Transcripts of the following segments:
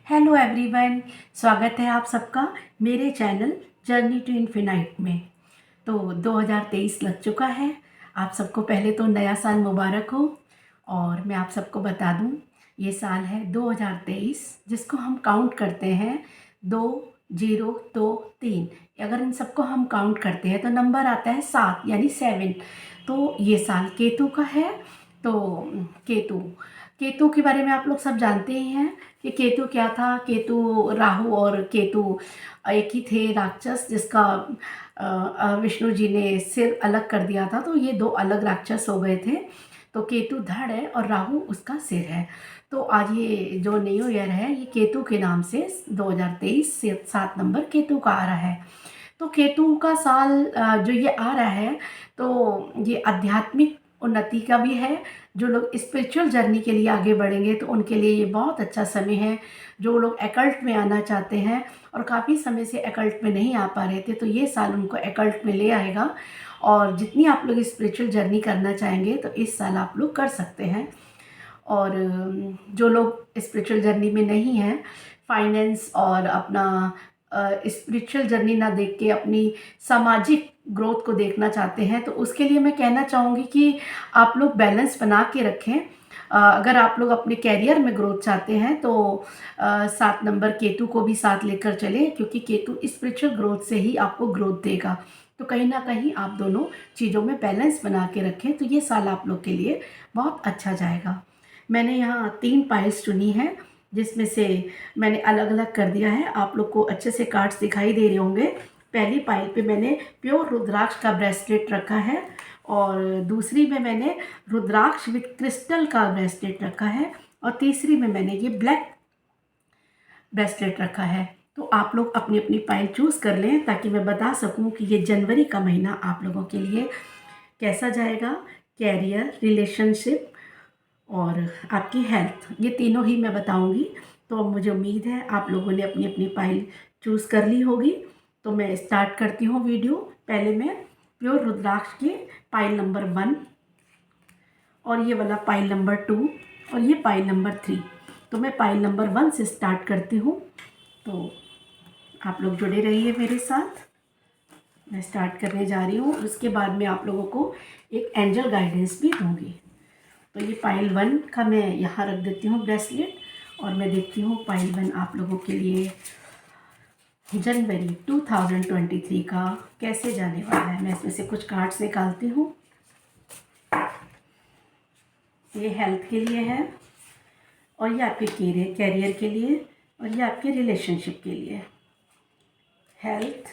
Hello everyone, स्वागत है आप सबका मेरे चैनल जर्नी टू इन्फिनाइट में। तो 2023 लग चुका है। आप सबको पहले तो नया साल मुबारक हो। और मैं आप सबको बता दूं, ये साल है 2023 जिसको हम काउंट करते हैं 2023। अगर इन सबको हम काउंट करते हैं तो नंबर आता है 7 यानी 7। तो ये साल केतु का है। तो केतु केतु के बारे में आप लोग सब जानते ही हैं कि केतु क्या था। केतु, राहु और केतु एक ही थे राक्षस, जिसका विष्णु जी ने सिर अलग कर दिया था। तो ये दो अलग राक्षस हो गए थे। तो केतु धड़ है और राहु उसका सिर है। तो आज ये जो न्यू ईयर है ये केतु के नाम से 2023 से 7 नंबर केतु का आ रहा है। तो केतु का साल जो ये आ रहा है, तो ये आध्यात्मिक उन्नति का भी है। जो लोग स्पिरिचुअल जर्नी के लिए आगे बढ़ेंगे तो उनके लिए ये बहुत अच्छा समय है। जो लोग एकल्ट में आना चाहते हैं और काफ़ी समय से एकल्ट में नहीं आ पा रहे थे, तो ये साल उनको एकल्ट में ले आएगा। और जितनी आप लोग स्पिरिचुअल जर्नी करना चाहेंगे तो इस साल आप लोग कर सकते हैं। और जो लोग स्पिरिचुअल जर्नी में नहीं हैं, फाइनेंस और अपना स्पिरिचुअल जर्नी ना देख के अपनी सामाजिक ग्रोथ को देखना चाहते हैं, तो उसके लिए मैं कहना चाहूँगी कि आप लोग बैलेंस बना के रखें। अगर आप लोग अपने कैरियर में ग्रोथ चाहते हैं तो 7 नंबर केतु को भी साथ लेकर चलें, क्योंकि केतु स्पिरिचुअल ग्रोथ से ही आपको ग्रोथ देगा। तो कहीं ना कहीं आप दोनों चीज़ों में बैलेंस बना के रखें तो ये साल आप लोग के लिए बहुत अच्छा जाएगा। मैंने यहाँ 3 पाइल्स चुनी है, जिसमें से मैंने अलग अलग कर दिया है। आप लोग को अच्छे से कार्ड्स दिखाई दे रहे होंगे। पहली पाइल पे मैंने प्योर रुद्राक्ष का ब्रेसलेट रखा है और दूसरी में मैंने रुद्राक्ष विद क्रिस्टल का ब्रेसलेट रखा है और तीसरी में मैंने ये ब्लैक ब्रेसलेट रखा है। तो आप लोग अपनी अपनी पाइल चूज़ कर लें ताकि मैं बता सकूं कि ये जनवरी का महीना आप लोगों के लिए कैसा जाएगा। कैरियर, रिलेशनशिप और आपकी हेल्थ, ये तीनों ही मैं बताऊंगी। तो मुझे उम्मीद है आप लोगों ने अपनी अपनी पाइल चूज़ कर ली होगी। तो मैं स्टार्ट करती हूँ वीडियो। पहले मैं प्योर रुद्राक्ष के पाइल नंबर 1 और ये वाला पाइल नंबर 2 और ये पाइल नंबर 3। तो मैं पाइल नंबर 1 से स्टार्ट करती हूँ। तो आप लोग जुड़े रहिए मेरे साथ। मैं स्टार्ट करने जा रही हूँ। उसके बाद में आप लोगों को एक एंजल गाइडेंस भी दूँगी। तो ये पाइल 1 का मैं यहाँ रख देती हूँ ब्रेसलेट और मैं देखती हूँ पाइल 1 आप लोगों के लिए जनवरी 2023 का कैसे जाने वाला है। मैं इसमें से कुछ कार्ड्स निकालती हूँ। ये हेल्थ के लिए है और ये आपके कैरियर के लिए और ये आपके रिलेशनशिप के लिए। Health,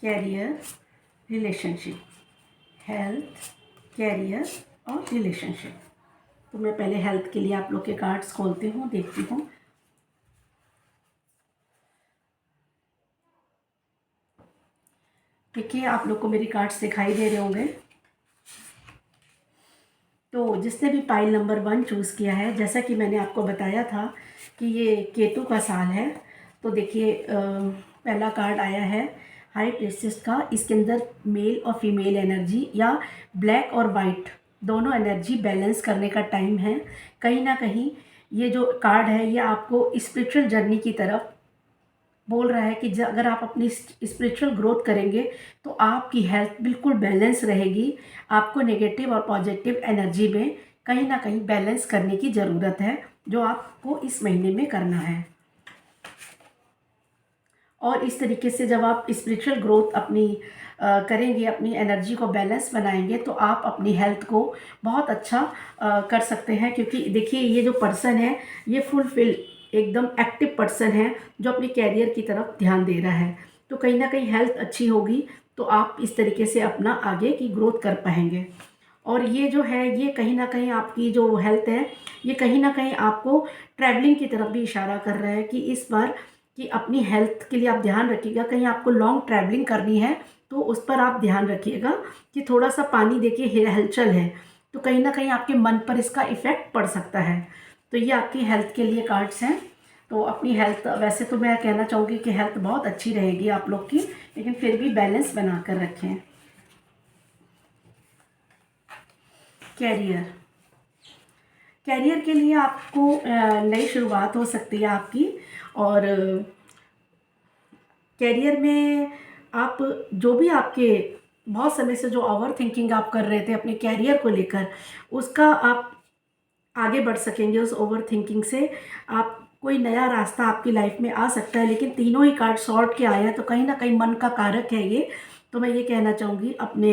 career, relationship, health, career और रिलेशनशिप। तो मैं पहले हेल्थ के लिए आप लोग के कार्ड्स खोलती हूँ, देखती हूँ। देखिए, आप लोग को मेरी कार्ड्स दिखाई दे रहे होंगे। तो जिसने भी पाइल नंबर 1 चूज़ किया है, जैसा कि मैंने आपको बताया था कि ये केतु का साल है। तो देखिए, पहला कार्ड आया है हाई प्रीस्टेस का। इसके अंदर मेल और फीमेल एनर्जी या ब्लैक और वाइट दोनों एनर्जी बैलेंस करने का टाइम है। कहीं ना कहीं ये जो कार्ड है ये आपको स्पिरिचुअल जर्नी की तरफ बोल रहा है कि अगर आप अपनी स्पिरिचुअल ग्रोथ करेंगे तो आपकी हेल्थ बिल्कुल बैलेंस रहेगी। आपको नेगेटिव और पॉजिटिव एनर्जी में कहीं ना कहीं बैलेंस करने की ज़रूरत है, जो आपको इस महीने में करना है। और इस तरीके से जब आप स्पिरिचुअल ग्रोथ अपनी करेंगे, अपनी एनर्जी को बैलेंस बनाएंगे, तो आप अपनी हेल्थ को बहुत अच्छा कर सकते हैं। क्योंकि देखिए, ये जो पर्सन है ये फुलफिल एकदम एक्टिव पर्सन है जो अपने कैरियर की तरफ ध्यान दे रहा है। तो कहीं ना कहीं हेल्थ अच्छी होगी तो आप इस तरीके से अपना आगे की ग्रोथ कर पाएंगे। और ये जो है ये कहीं ना कहीं आपकी जो हेल्थ है ये कहीं ना कहीं आपको ट्रैवलिंग की तरफ भी इशारा कर रहा है कि इस बार कि अपनी हेल्थ के लिए आप ध्यान रखिएगा। कहीं आपको लॉन्ग ट्रैवलिंग करनी है तो उस पर आप ध्यान रखिएगा कि थोड़ा सा पानी देखिए हलचल है, तो कहीं ना कहीं आपके मन पर इसका इफ़ेक्ट पड़ सकता है। तो ये आपकी हेल्थ के लिए कार्ड्स हैं। तो अपनी हेल्थ, वैसे तो मैं कहना चाहूँगी कि हेल्थ बहुत अच्छी रहेगी आप लोग की, लेकिन फिर भी बैलेंस बना कर रखें। कैरियर, कैरियर के लिए आपको नई शुरुआत हो सकती है आपकी। और कैरियर में आप जो भी आपके बहुत समय से जो ओवर थिंकिंग आप कर रहे थे अपने कैरियर को लेकर, उसका आप आगे बढ़ सकेंगे। उस ओवर थिंकिंग से आप कोई नया रास्ता आपकी लाइफ में आ सकता है। लेकिन तीनों ही कार्ड शॉर्ट के आए हैं, तो कहीं ना कहीं मन का कारक है ये। तो मैं ये कहना चाहूँगी, अपने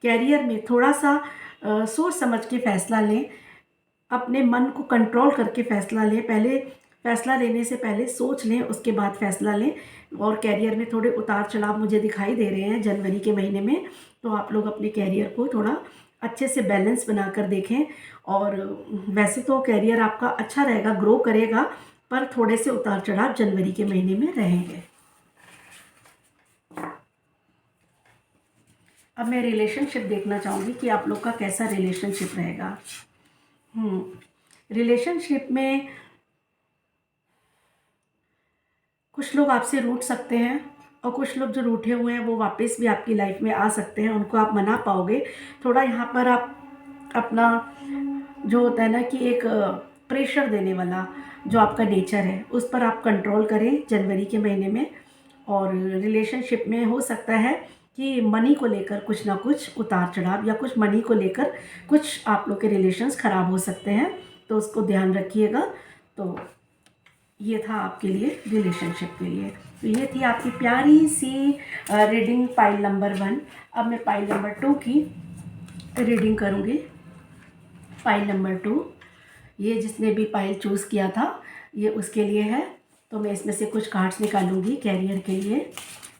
कैरियर में थोड़ा सा सोच समझ के फैसला लें, अपने मन को कंट्रोल करके फ़ैसला लें। पहले फ़ैसला लेने से पहले सोच लें, उसके बाद फ़ैसला लें। और कैरियर में थोड़े उतार चढ़ाव मुझे दिखाई दे रहे हैं जनवरी के महीने में, तो आप लोग अपने कैरियर को थोड़ा अच्छे से बैलेंस बना कर देखें। और वैसे तो कैरियर आपका अच्छा रहेगा, ग्रो करेगा, पर थोड़े से उतार चढ़ाव जनवरी के महीने में रहेंगे। अब मैं रिलेशनशिप देखना चाहूँगी कि आप लोग का कैसा रिलेशनशिप रहेगा। रिलेशनशिप में कुछ लोग आपसे रूठ सकते हैं, और कुछ लोग जो रूठे हुए हैं वो वापस भी आपकी लाइफ में आ सकते हैं। उनको आप मना पाओगे। थोड़ा यहाँ पर आप अपना जो होता है ना कि एक प्रेशर देने वाला जो आपका नेचर है, उस पर आप कंट्रोल करें जनवरी के महीने में। और रिलेशनशिप में हो सकता है कि मनी को लेकर कुछ ना कुछ उतार चढ़ाव, या कुछ मनी को लेकर कुछ आप लोग के रिलेशंस ख़राब हो सकते हैं, तो उसको ध्यान रखिएगा। तो ये था आपके लिए रिलेशनशिप के लिए। तो ये थी आपकी प्यारी सी रीडिंग पाइल नंबर 1। अब मैं पाइल नंबर 2 की रीडिंग करूँगी। पाइल नंबर 2, ये जिसने भी पाइल चूज़ किया था ये उसके लिए है। तो मैं इसमें से कुछ कार्ड्स निकालूंगी कैरियर के लिए,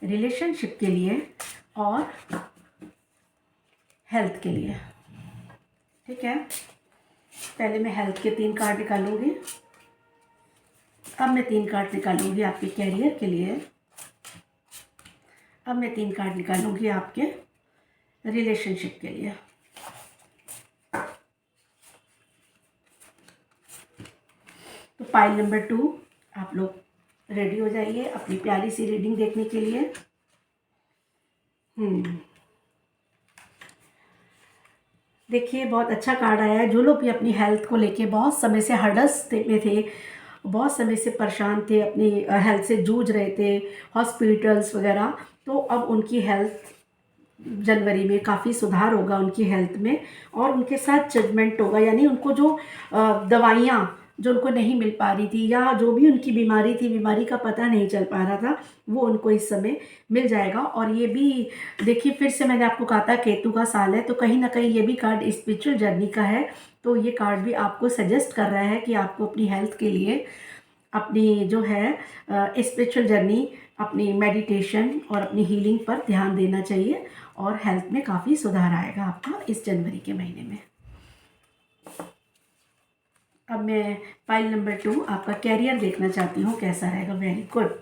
रिलेशनशिप के लिए और हेल्थ के लिए। ठीक है, पहले मैं हेल्थ के 3 कार्ड निकालूंगी। अब मैं 3 कार्ड निकालूंगी आपके कैरियर के लिए। अब मैं 3 कार्ड निकालूंगी आपके रिलेशनशिप के लिए। तो पाइल नंबर 2, आप लोग रेडी हो जाइए अपनी प्यारी सी रीडिंग देखने के लिए। देखिए, बहुत अच्छा कार्ड आया है। जो लोग भी अपनी हेल्थ को लेके बहुत समय से हर्डल्स में थे, बहुत समय से परेशान थे, अपनी हेल्थ से जूझ रहे थे, हॉस्पिटल्स वगैरह, तो अब उनकी हेल्थ जनवरी में काफ़ी सुधार होगा उनकी हेल्थ में। और उनके साथ जजमेंट होगा, यानी उनको जो दवाइयाँ जो उनको नहीं मिल पा रही थी, या जो भी उनकी बीमारी थी, बीमारी का पता नहीं चल पा रहा था, वो उनको इस समय मिल जाएगा। और ये भी देखिए, फिर से मैंने आपको कहा था केतु का साल है, तो कहीं ना कहीं ये भी कार्ड स्पिरिचुअल जर्नी का है। तो ये कार्ड भी आपको सजेस्ट कर रहा है कि आपको अपनी हेल्थ के लिए, अपनी जो है स्पिरिचुअल जर्नी, अपनी मेडिटेशन और अपनी हीलिंग पर ध्यान देना चाहिए। और हेल्थ में काफ़ी सुधार आएगा आपका इस जनवरी के महीने में। अब मैं फाइल नंबर 2 आपका कैरियर देखना चाहती हूँ, कैसा रहेगा। Very good.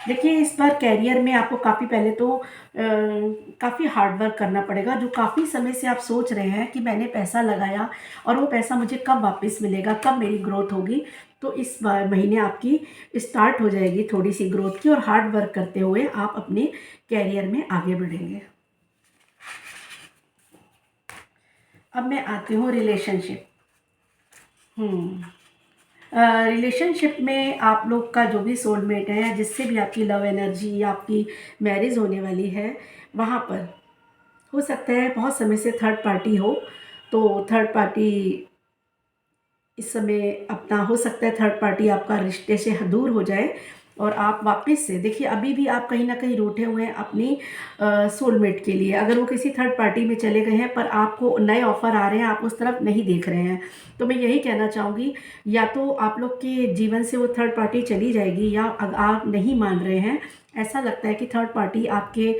देखिए, इस बार कैरियर में आपको काफ़ी पहले तो काफ़ी हार्ड वर्क करना पड़ेगा। जो काफ़ी समय से आप सोच रहे हैं कि मैंने पैसा लगाया और वो पैसा मुझे कब वापस मिलेगा, कब मेरी ग्रोथ होगी, तो इस महीने आपकी स्टार्ट हो जाएगी थोड़ी सी ग्रोथ की। और हार्ड वर्क करते हुए आप अपने कैरियर में आगे बढ़ेंगे। अब मैं आती हूँ रिलेशनशिप। रिलेशनशिप में आप लोग का जो भी सोलमेट है, जिससे भी आपकी लव एनर्जी या आपकी मैरिज होने वाली है, वहाँ पर हो सकता है बहुत समय से थर्ड पार्टी हो। तो थर्ड पार्टी इस समय अपना, हो सकता है थर्ड पार्टी आपका रिश्ते से दूर हो जाए और आप वापस से देखिए, अभी भी आप कहीं ना कहीं रूठे हुए हैं अपनी सोलमेट के लिए। अगर वो किसी थर्ड पार्टी में चले गए हैं, पर आपको नए ऑफ़र आ रहे हैं, आप उस तरफ नहीं देख रहे हैं, तो मैं यही कहना चाहूँगी, या तो आप लोग के जीवन से वो थर्ड पार्टी चली जाएगी, या आप नहीं मान रहे हैं, ऐसा लगता है कि थर्ड पार्टी आपके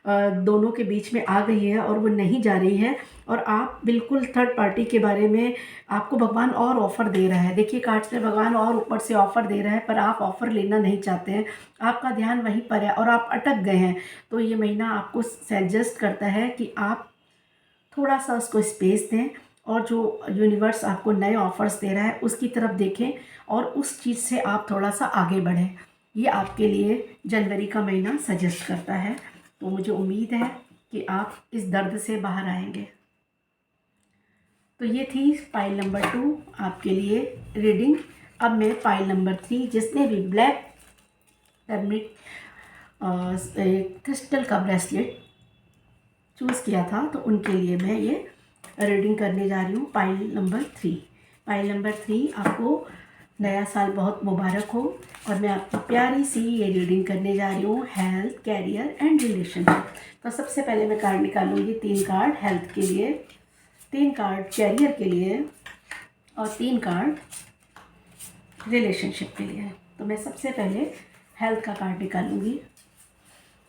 दोनों के बीच में आ गई है और वो नहीं जा रही है। और आप बिल्कुल थर्ड पार्टी के बारे में, आपको भगवान और ऑफ़र दे रहा है। देखिए, कार्ड्स में भगवान और ऊपर से ऑफ़र दे रहा है, पर आप ऑफ़र लेना नहीं चाहते हैं, आपका ध्यान वहीं पर है और आप अटक गए हैं। तो ये महीना आपको सजेस्ट करता है कि आप थोड़ा सा उसको स्पेस दें, और जो यूनिवर्स आपको नए ऑफ़र्स दे रहा है उसकी तरफ देखें, और उस चीज़ से आप थोड़ा सा आगे बढ़ें। ये आपके लिए जनवरी का महीना सजेस्ट करता है। तो मुझे उम्मीद है कि आप इस दर्द से बाहर आएंगे। तो ये थी पाइल नंबर 2 आपके लिए रीडिंग। अब मैं पाइल नंबर 3, जिसने भी ब्लैक टर्मिक क्रिस्टल का ब्रेसलेट चूज़ किया था, तो उनके लिए मैं ये रीडिंग करने जा रही हूँ। पाइल नंबर 3, पाइल नंबर 3, आपको नया साल बहुत मुबारक हो। और मैं आपकी प्यारी सी ये रीडिंग करने जा रही हूँ, हेल्थ, कैरियर एंड रिलेशनशिप। तो सबसे पहले मैं कार्ड निकालूंगी 3 कार्ड हेल्थ के लिए, 3 कार्ड कैरियर के लिए और 3 कार्ड रिलेशनशिप के लिए। तो मैं सबसे पहले हेल्थ का कार्ड निकालूंगी।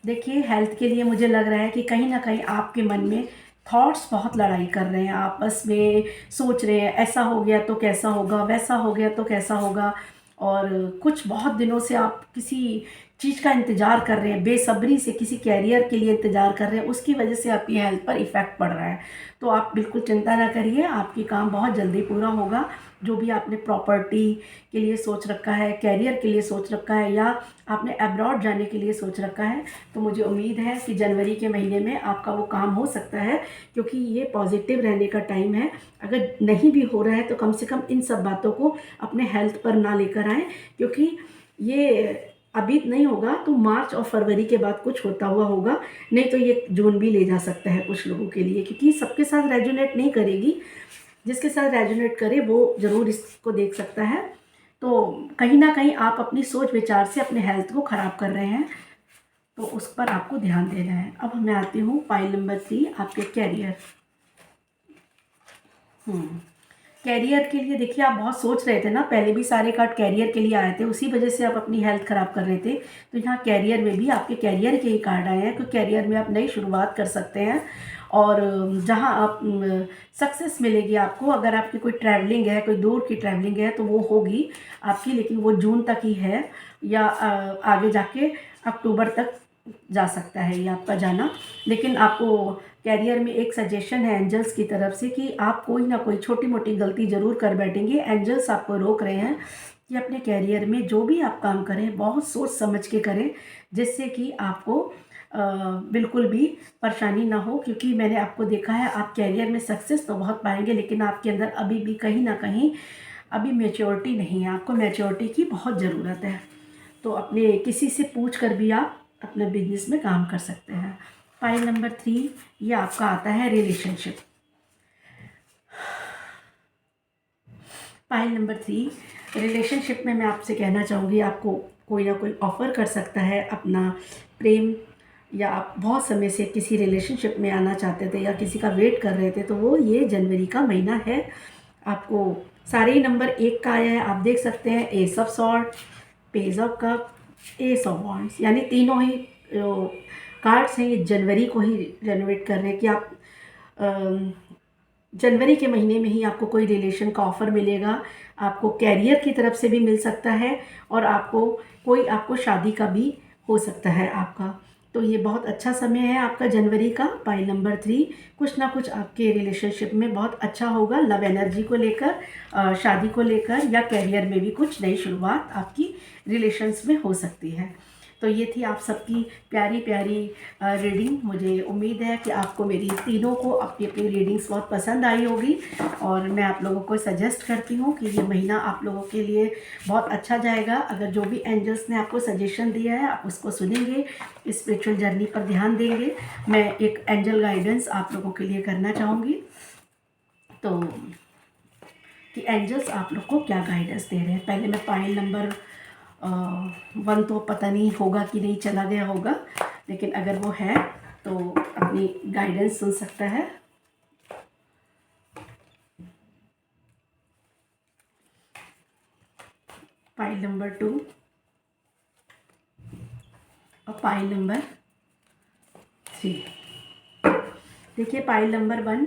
देखिए, हेल्थ के लिए मुझे लग रहा है कि कहीं ना कहीं आपके मन में थॉट्स बहुत लड़ाई कर रहे हैं, आपस में सोच रहे हैं ऐसा हो गया तो कैसा होगा, वैसा हो गया तो कैसा होगा। और कुछ बहुत दिनों से आप किसी चीज़ का इंतज़ार कर रहे हैं, बेसब्री से किसी कैरियर के लिए इंतज़ार कर रहे हैं, उसकी वजह से आपकी हेल्थ पर इफ़ेक्ट पड़ रहा है। तो आप बिल्कुल चिंता ना करिए, आपकी काम बहुत जल्दी पूरा होगा। जो भी आपने प्रॉपर्टी के लिए सोच रखा है, कैरियर के लिए सोच रखा है, या आपने अब्रॉड जाने के लिए सोच रखा है, तो मुझे उम्मीद है कि जनवरी के महीने में आपका वो काम हो सकता है, क्योंकि ये पॉजिटिव रहने का टाइम है। अगर नहीं भी हो रहा है तो कम से कम इन सब बातों को अपने हेल्थ पर ना लेकर आएँ, क्योंकि ये अभी नहीं होगा तो मार्च और फरवरी के बाद कुछ होता हुआ होगा, नहीं तो ये जून भी ले जा सकता है कुछ लोगों के लिए, क्योंकि सबके साथ रेजोनेट नहीं करेगी। जिसके साथ रेजोनेट करे वो ज़रूर इसको देख सकता है। तो कहीं ना कहीं आप अपनी सोच विचार से अपने हेल्थ को ख़राब कर रहे हैं, तो उस पर आपको ध्यान देना है। अब मैं आती हूँ पाइल नंबर 3, आपके कैरियर। कैरियर के लिए देखिए, आप बहुत सोच रहे थे ना, पहले भी सारे कार्ड कैरियर के लिए आए थे, उसी वजह से आप अपनी हेल्थ ख़राब कर रहे थे। तो यहाँ कैरियर में भी आपके कैरियर के ही कार्ड आए हैं, क्योंकि कैरियर में आप नई शुरुआत कर सकते हैं। और जहाँ आप सक्सेस मिलेगी आपको, अगर आपकी कोई ट्रैवलिंग है, कोई दूर की ट्रैवलिंग है, तो वो होगी आपकी, लेकिन वो जून तक ही है, या आगे जाके अक्टूबर तक जा सकता है ये आपका जाना। लेकिन आपको कैरियर में एक सजेशन है एंजल्स की तरफ से कि आप कोई ना कोई छोटी मोटी गलती ज़रूर कर बैठेंगे। एंजल्स आपको रोक रहे हैं कि अपने कैरियर में जो भी आप काम करें बहुत सोच समझ के करें, जिससे कि आपको बिल्कुल भी परेशानी ना हो। क्योंकि मैंने आपको देखा है, आप कैरियर में सक्सेस तो बहुत पाएंगे, लेकिन आपके अंदर अभी भी कहीं ना कहीं अभी मैच्योरिटी नहीं है, आपको मैच्योरिटी की बहुत ज़रूरत है। तो अपने किसी से पूछ कर भी आप अपने बिजनेस में काम कर सकते हैं। पाइल नंबर 3, ये आपका आता है रिलेशनशिप। पाइल नंबर 3, रिलेशनशिप में मैं आपसे कहना चाहूँगी, आपको कोई ना कोई ऑफ़र कर सकता है अपना प्रेम, या आप बहुत समय से किसी रिलेशनशिप में आना चाहते थे या किसी का वेट कर रहे थे, तो वो ये जनवरी का महीना है। आपको सारे ही नंबर 1 का आया है, आप देख सकते हैं, S of sword, page of cup, S of wands, यानी तीनों ही कार्ड्स हैं ये जनवरी को ही रेनोवेट कर रहे हैं कि आप जनवरी के महीने में ही आपको कोई रिलेशन का ऑफ़र मिलेगा। आपको कैरियर की तरफ से भी मिल सकता है, और आपको शादी का भी हो सकता है आपका। तो ये बहुत अच्छा समय है आपका जनवरी का। पाइल नंबर 3, कुछ ना कुछ आपके रिलेशनशिप में बहुत अच्छा होगा, लव एनर्जी को लेकर, शादी को लेकर, या कैरियर में भी कुछ नई शुरुआत आपकी रिलेशंस में हो सकती है। तो ये थी आप सबकी प्यारी प्यारी रीडिंग। मुझे उम्मीद है कि आपको मेरी तीनों को अपनी अपनी रीडिंग्स बहुत पसंद आई होगी, और मैं आप लोगों को सजेस्ट करती हूँ कि ये महीना आप लोगों के लिए बहुत अच्छा जाएगा। अगर जो भी एंजल्स ने आपको सजेशन दिया है आप उसको सुनेंगे, स्पिरिचुअल जर्नी पर ध्यान देंगे। मैं एक एंजल गाइडेंस आप लोगों के लिए करना चाहूँगी, तो कि एंजल्स आप लोग को क्या गाइडेंस दे रहे हैं। पहले मैं पाइल नंबर 1 तो पता नहीं होगा कि नहीं, चला गया होगा, लेकिन अगर वो है तो अपनी गाइडेंस सुन सकता है। पाइल नंबर 2 और पाइल नंबर 3। देखिए, पाइल नंबर 1,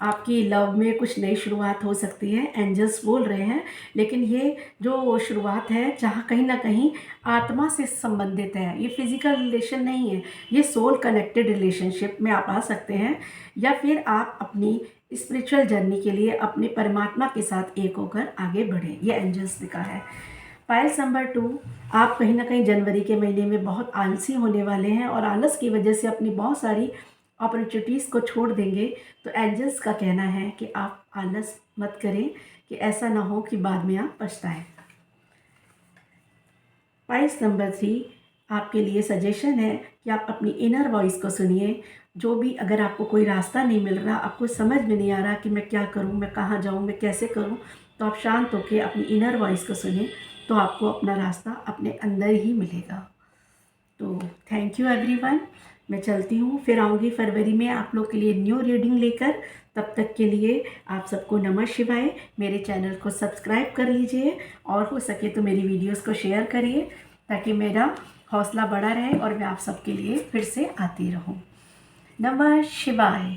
आपकी लव में कुछ नई शुरुआत हो सकती है, एंजल्स बोल रहे हैं। लेकिन ये जो शुरुआत है जहाँ कहीं ना कहीं आत्मा से संबंधित है, ये फिजिकल रिलेशन नहीं है, ये सोल कनेक्टेड रिलेशनशिप में आप आ सकते हैं, या फिर आप अपनी स्पिरिचुअल जर्नी के लिए अपने परमात्मा के साथ एक होकर आगे बढ़ें, ये एंजल्स लिखा है। पाइल्स नंबर 2, आप कहीं ना कहीं जनवरी के महीने में बहुत आलसी होने वाले हैं, और आलस की वजह से अपनी बहुत सारी अपॉर्चुनिटीज़ को छोड़ देंगे तो एंजल्स का कहना है कि आप आलस मत करें, कि ऐसा ना हो कि बाद में आप पछताएं। पॉइंट नंबर 3 आपके लिए सजेशन है कि आप अपनी इनर वॉइस को सुनिए। जो भी, अगर आपको कोई रास्ता नहीं मिल रहा, आपको समझ में नहीं आ रहा कि मैं क्या करूं, मैं कहाँ जाऊं, मैं कैसे करूं, तो आप शांत होकर अपनी इनर वॉइस को सुनिए, तो आपको अपना रास्ता अपने अंदर ही मिलेगा। तो थैंक यू एवरीवन। मैं चलती हूँ, फिर आऊँगी फरवरी में आप लोग के लिए न्यू रीडिंग लेकर। तब तक के लिए आप सबको नमः शिवाय। मेरे चैनल को सब्सक्राइब कर लीजिए और हो सके तो मेरी वीडियोस को शेयर करिए, ताकि मेरा हौसला बढ़ा रहे और मैं आप सबके लिए फिर से आती रहूँ। नमः शिवाय।